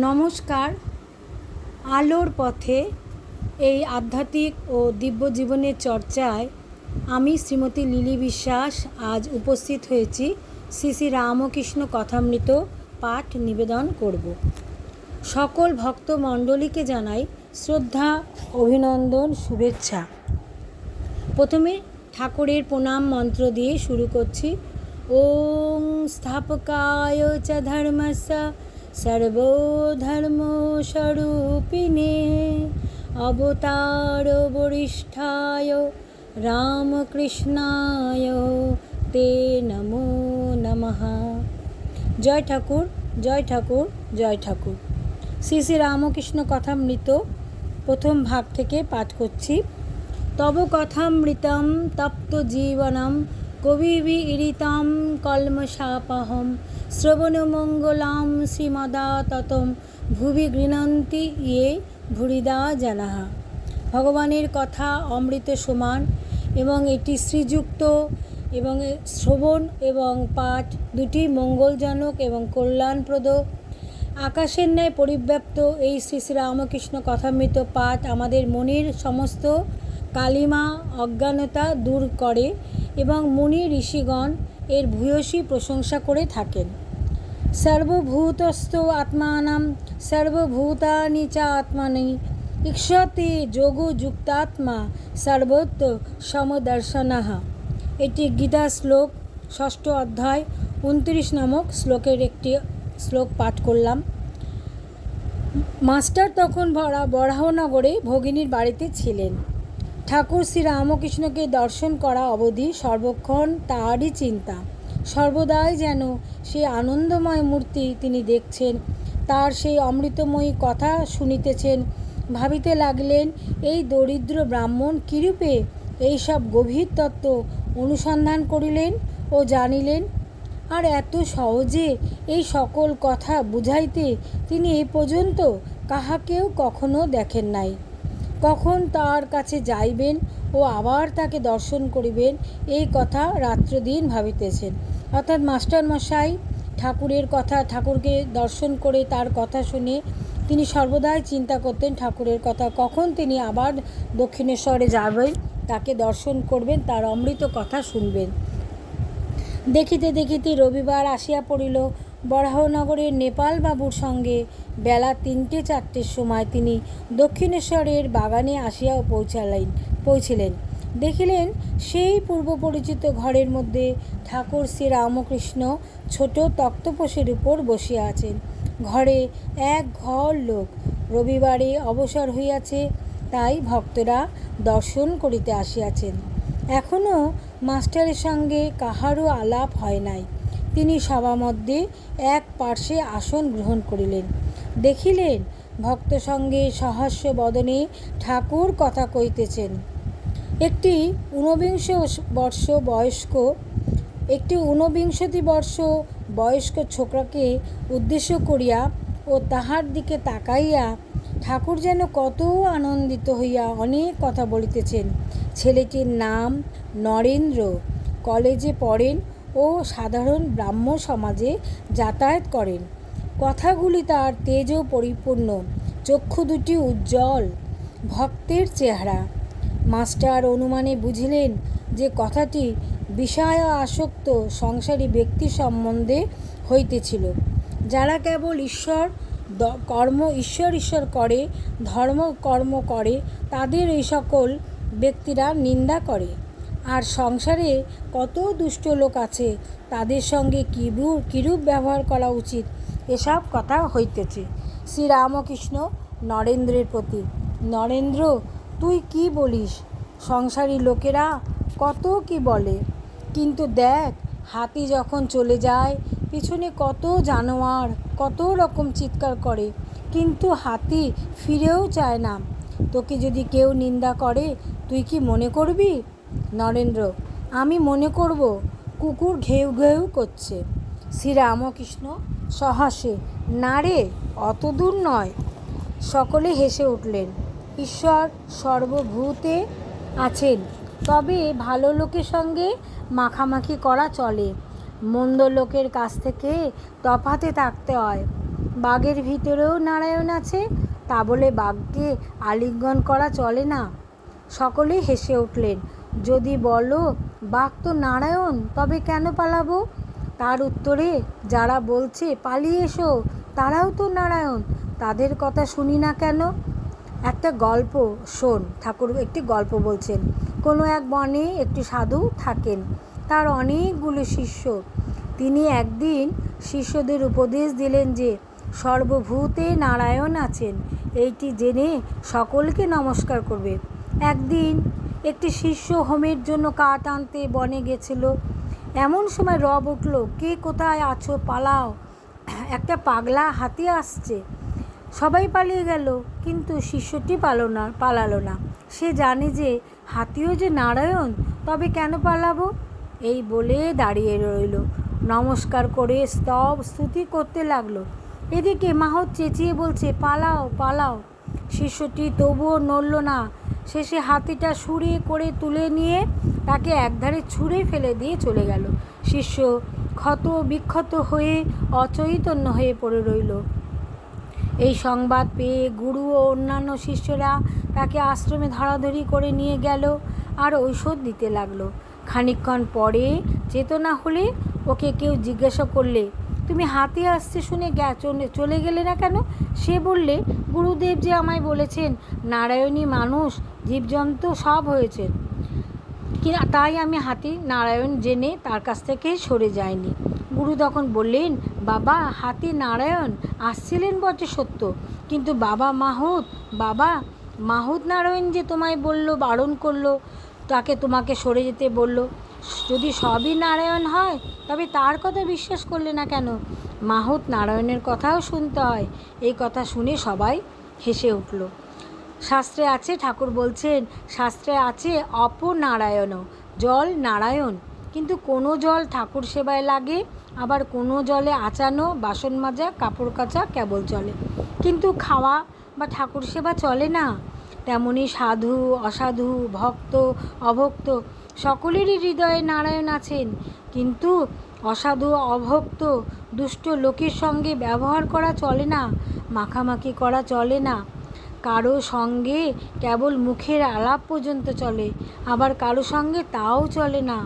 নমস্কার। আলোর পথে এই আধ্যাত্মিক ও দিব্য জীবনের চর্চায় আমি শ্রীমতী লিলি বিশ্বাস আজ উপস্থিত হয়েছি। শ্রী শ্রী রামকৃষ্ণ কথামৃত পাঠ নিবেদন করব। সকল ভক্ত মণ্ডলীকে জানাই শ্রদ্ধা, অভিনন্দন, শুভেচ্ছা। প্রথমে ঠাকুরের প্রণাম মন্ত্র দিয়ে শুরু করছি। ওং স্থাপকায় চ ধর্মস্য সর্বধর্মস্বরূপিণে অবতার বরিষ্ঠায় রামকৃষ্ণায় তে নমো নমঃ। জয় ঠাকুর, জয় ঠাকুর, জয় ঠাকুর। শ্রী শ্রী রামকৃষ্ণ কথামৃত প্রথম ভাগ থেকে পাঠ করছি। তব কথামৃতম তপ্ত জীবনম কবিবিরীতম কলমশাপহম শ্রবণমঙ্গলাম শ্রীমদাততম ভুবি গৃহন্তি ইয়ে ভুরিদা জনাঃ। ভগবানের কথা অমৃত সমান এবং এটি শ্রীযুক্ত এবং শ্রবণ এবং পাঠ দুটি মঙ্গলজনক এবং কল্যাণপ্রদ। আকাশের ন্যায় পরিব্যাপ্ত এই শ্রী শ্রী রামকৃষ্ণ কথামৃত পাঠ আমাদের মনের সমস্ত কালিমা অজ্ঞানতা দূর করে এবং মুনি ঋষিগণ এর ভূয়সী প্রশংসা করে থাকেন। সর্বভূতস্থ আত্মানাম সর্বভূতানি চ আত্মনি ঈক্ষতে যোগযুক্তাত্মা সর্বত্র সমদর্শনঃ। এটি গীতা শ্লোক 6ষ্ঠ অধ্যায় 29 নামক শ্লোকের একটি শ্লোক পাঠ করলাম। মাস্টার তখন বরাহনগরে ভগিনীর বাড়িতে ছিলেন। ঠাকুর শ্রী রামকৃষ্ণকে দর্শন করা অবধি সর্বক্ষণ তাঁরই চিন্তা। সর্বদাই যেন সেই আনন্দময় মূর্তি তিনি দেখছেন, তার সেই অমৃতময়ী কথা শুনিতেছেন। ভাবিতে লাগলেন, এই দরিদ্র ব্রাহ্মণ কিরূপে এইসব গভীর তত্ত্ব অনুসন্ধান করিলেন ও জানিলেন, আর এত সহজে এই সকল কথা বুঝাইতে তিনি এ পর্যন্ত কাহাকেও কখনো দেখেন নাই। কখন তার কাছে যাইবেন ও আবার তাকে দর্শন করিবেন, এই কথা রাত্রদিন ভাবিতেছেন। অর্থাৎ মাস্টারমশাই ঠাকুরের কথা, ঠাকুরকে দর্শন করে তার কথা শুনে তিনি সর্বদাই চিন্তা করতেন ঠাকুরের কথা, কখন তিনি আবার দক্ষিণেশ্বরে যাবেন, তাকে দর্শন করবেন, তার অমৃত কথা শুনবেন। দেখিতে দেখিতে রবিবার আসিয়া পড়িল। বরাহনগরের নেপালবাবুর সঙ্গে বেলা 3টে-4টের সময় তিনি দক্ষিণেশ্বরের বাগানে আসিয়া পৌঁছিলেন। দেখিলেন সেই পূর্ব পরিচিত ঘরের মধ্যে ঠাকুর শ্রী রামকৃষ্ণ ছোট তক্তপোষের উপর বসিয়া আছেন। ঘরে এক ঘর লোক। রবিবারে অবসর হইয়াছে, তাই ভক্তরা দর্শন করিতে আসিয়াছেন। এখনও মাস্টারের সঙ্গে কাহারও আলাপ হয় নাই। তিনি সভামধ্যে এক পার্শ্বে আসন গ্রহণ করিলেন। দেখিলেন ভক্ত সঙ্গে সহাস্য বদনে ঠাকুর কথা কইতেছেন। একটি ঊনবিংশতি বর্ষ বয়স্ক ছোকরাকে উদ্দেশ্য করিয়া ও তাহার দিকে তাকাইয়া ঠাকুর যেন কত আনন্দিত হইয়া অনেক কথা বলিতেছেন। ছেলেটির নাম নরেন্দ্র, কলেজে পড়েন ও সাধারণ ব্রাহ্ম সমাজে যাতায়াত করেন। কথাগুলি তার তেজও পরিপূর্ণ, চক্ষু দুটি উজ্জ্বল, ভক্তের চেহারা। মাস্টার অনুমানে বুঝিলেন যে কথাটি বিষয় আসক্ত সংসারী ব্যক্তি সম্বন্ধে হইতেছিল, যারা কেবল ঈশ্বর করে, ধর্ম কর্ম করে, তাদের এই সকল ব্যক্তিরা নিন্দা করে। আর সংসারে কত দুষ্ট লোক আছে, তাদের সঙ্গে কিরূপ ব্যবহার করা উচিত, এসব কথা হইতেছে। শ্রীরামকৃষ্ণ নরেন্দ্রের প্রতি, নরেন্দ্র, তুই কি বলিস? সংসারী লোকেরা কত কি বলে, কিন্তু দেখ, হাতি যখন চলে যায়, পিছনে কত জানোয়ার কত রকম চিৎকার করে, কিন্তু হাতি ফিরেও চায় না। তোকে যদি কেউ নিন্দা করে, তুই কি মনে করবি? নরেন্দ্র, আমি মনে করব কুকুর ঘেউ ঘেউ করছে। শ্রীরামকৃষ্ণ সহাস্যে, না রে, অত দূর নয়। সকলে হেসে উঠলেন। ঈশ্বর সর্বভূতে আছেন, তবে ভালো লোকের সঙ্গে মাখামাখি করা চলে, মন্দ লোকের কাছ থেকে তফাতে থাকতে হয়। বাঘের ভিতরেও নারায়ণ আছে, তা বলে বাঘকে আলিঙ্গন করা চলে না। সকলেই হেসে উঠলেন। যদি বলো বাঘ তো নারায়ণ, তবে কেন পালাবো? তার উত্তরে যারা বলছে পালিয়ে এসো, তারাও তো নারায়ণ, তাদের কথা শুনি না কেন? একটা গল্প শোন। ঠাকুর একটি গল্প বলছেন। কোনো এক বনে একটি সাধু থাকেন, তার অনেকগুলো শিষ্য। তিনি একদিন শিষ্যদের উপদেশ দিলেন যে সর্বভূতে নারায়ণ আছেন, এইটি জেনে সকলকে নমস্কার করবে। একদিন একটি শিষ্য হোমের জন্য কাঠ আনতে বনে গেছিল। এমন সময় রব উঠল, কে কোথায় আছো, পালাও, একটা পাগলা হাতি আসছে। সবাই পালিয়ে গেল, কিন্তু শিষ্যটি পালালো না। সে জানে যে হাতিও যে নারায়ণ, তবে কেন পালাবো? এই বলে দাঁড়িয়ে রইল, নমস্কার করে স্তুতি করতে লাগলো। এদিকে মাহত চেঁচিয়ে বলছে, পালাও পালাও। শিষ্যটি তবুও নড়ল না। শেষে হাতিটা সুরে করে তুলে নিয়ে তাকে একধারে ছুঁড়ে ফেলে দিয়ে চলে গেল। শিষ্য ক্ষত বিক্ষত হয়ে অচৈতন্য হয়ে পড়ে রইল। এই সংবাদ পেয়ে গুরু ও অন্যান্য শিষ্যরা তাকে আশ্রমে ধরাধরি করে নিয়ে গেল আর ঔষধ দিতে লাগলো। খানিকক্ষণ পরে চেতনা হলে ওকে কেউ জিজ্ঞাসা করলে, তুমি হাতি আসছে শুনে চলে গেলে না কেন? সে বললে, গুরুদেব যে আমায় বলেছেন নারায়ণী মানুষ জীবজন্তু সব হয়েছে, তাই আমি হাতি নারায়ণ জেনে তার কাছ থেকে সরে যাইনি। গুরু তখন বললেন, বাবা, হাতি নারায়ণ আসছিলেন বটে সত্য, কিন্তু বাবা মাহুত নারায়ণ যে তোমায় বলল, বারণ করলো, তাকে তোমাকে সরে যেতে বলল। যদি সবই নারায়ণ হয় তবে তার কথা বিশ্বাস করলে না কেন? মাহুত নারায়ণের কথাও শুনতে হয়। এই কথা শুনে সবাই হেসে উঠল। শাস্ত্রে আছে, ঠাকুর বলছেন, শাস্ত্রে আছে অপনারায়ণ, জল নারায়ণ। কিন্তু কোনো জল ঠাকুর সেবায় লাগে, আবার কোনো জলে আচানো, বাসন মাজা, কাপড় কাচা কেবল চলে, কিন্তু খাওয়া বা ঠাকুর সেবা চলে না। তেমনি সাধু অসাধু, ভক্ত অভক্ত সকলেরই হৃদয়ে নারায়ণ আছেন, কিন্তু অসাধু অভক্ত দুষ্ট লোকের সঙ্গে ব্যবহার করা চলে না, মাখামাখি করা চলে না। কারো সঙ্গে কেবল মুখের আলাপ পর্যন্ত চলে, আবার কারো সঙ্গে তাও চলে না।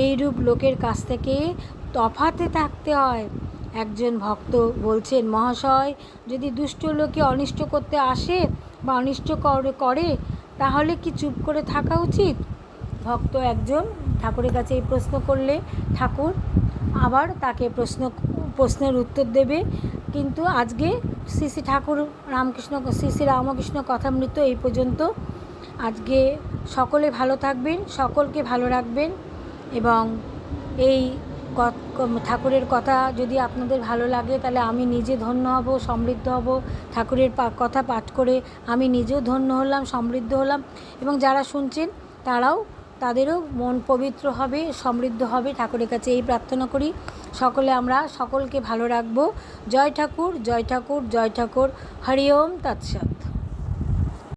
এইরূপ লোকের কাছ থেকে তফাতে থাকতে হয়। একজন ভক্ত বলছেন, মহাশয়, যদি দুষ্ট লোকে অনিষ্ট করতে আসে বা অনিষ্ট করে তাহলে কি চুপ করে থাকা উচিত? ভক্ত একজন ঠাকুরের কাছে এই প্রশ্ন করলে ঠাকুর আবার তাকে প্রশ্নের উত্তর দেবে। কিন্তু আজকে শ্রী শ্রী ঠাকুর শ্রী শ্রী রামকৃষ্ণ কথামৃত এই পর্যন্ত। আজকে সকলে ভালো থাকবেন, সকলকে ভালো রাখবেন, এবং এই ঠাকুরের কথা যদি আপনাদের ভালো লাগে তাহলে আমি নিজে ধন্য হব, সমৃদ্ধ হব। ঠাকুরের কথা পাঠ করে আমি নিজেও ধন্য হলাম, সমৃদ্ধ হলাম, এবং যারা শুনছেন তাদেরও মন পবিত্র হবে, সমৃদ্ধ হবে। ঠাকুরের কাছে এই প্রার্থনা করি সকলে আমরা সকলকে ভালো রাখবো। জয় ঠাকুর, জয় ঠাকুর, জয় ঠাকুর। হরি ওম তৎসৎ।